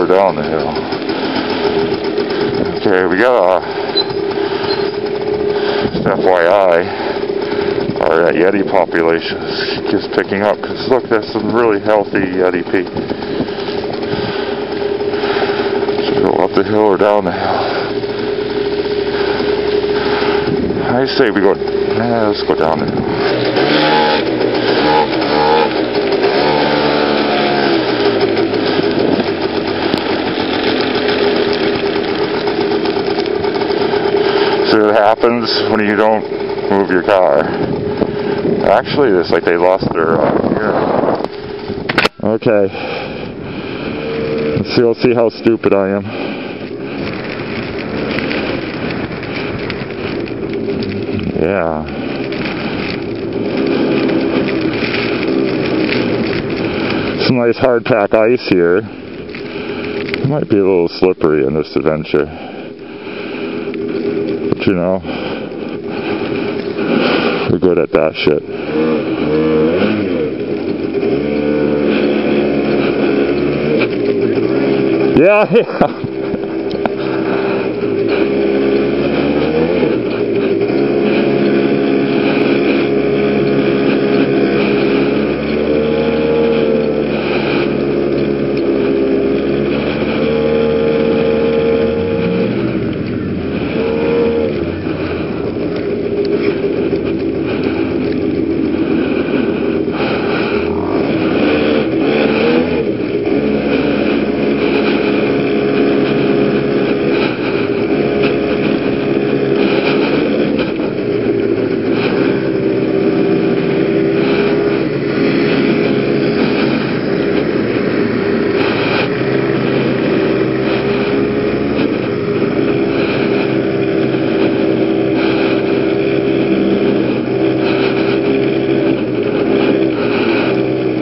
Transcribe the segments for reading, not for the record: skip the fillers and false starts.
down the hill. Okay, we got just FYI, our Yeti population keeps picking up, because look, there's some really healthy Yeti pee. Should go up the hill or down the hill? I say we go, let's go down the hill. See what happens when you don't move your car. Actually, it's like they lost their hearing. Okay. Let's see how stupid I am. Yeah. Some nice hardpack ice here. It might be a little slippery in this adventure. But you know, we're good at that shit. Yeah.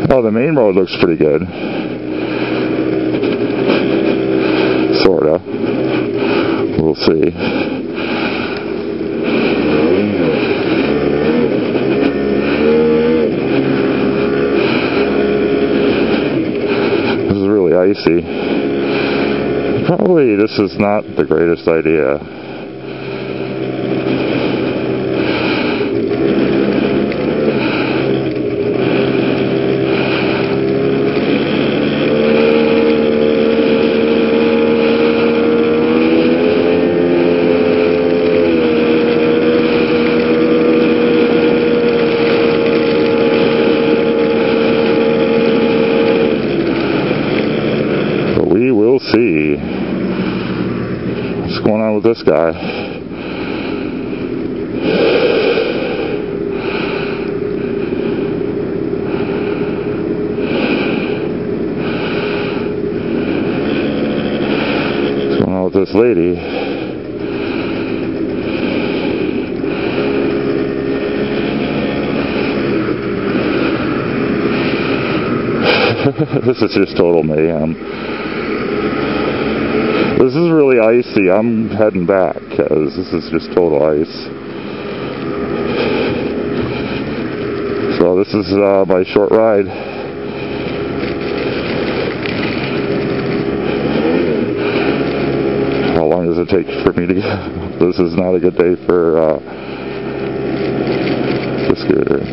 Oh, the main road looks pretty good. Sorta. We'll see. This is really icy. Probably this is not the greatest idea. We will see what's going on with this guy. What's going on with this lady? This is just total mayhem. This is really icy. I'm heading back because this is just total ice. So this is my short ride. How long does it take for me to get? This is not a good day for the scooter.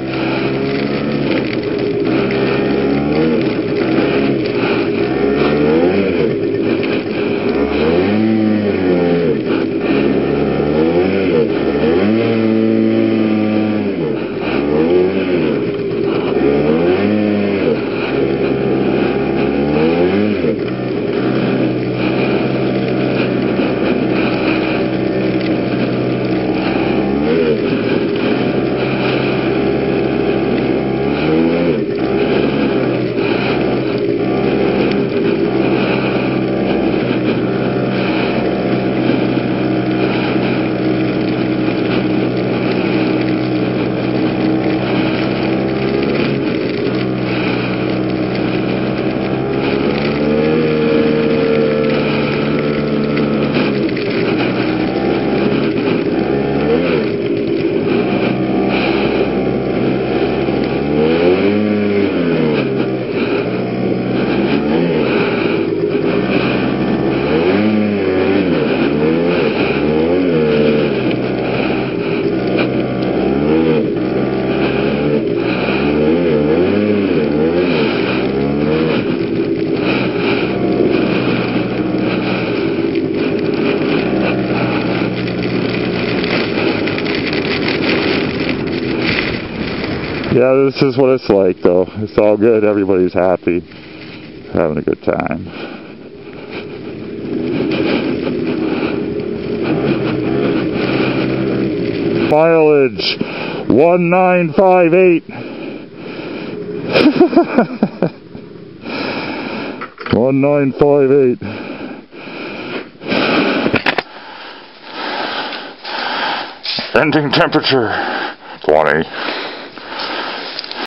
Yeah, this is what it's like though. It's all good. Everybody's happy. Having a good time. Mileage 1958. 1958. Ending temperature 20.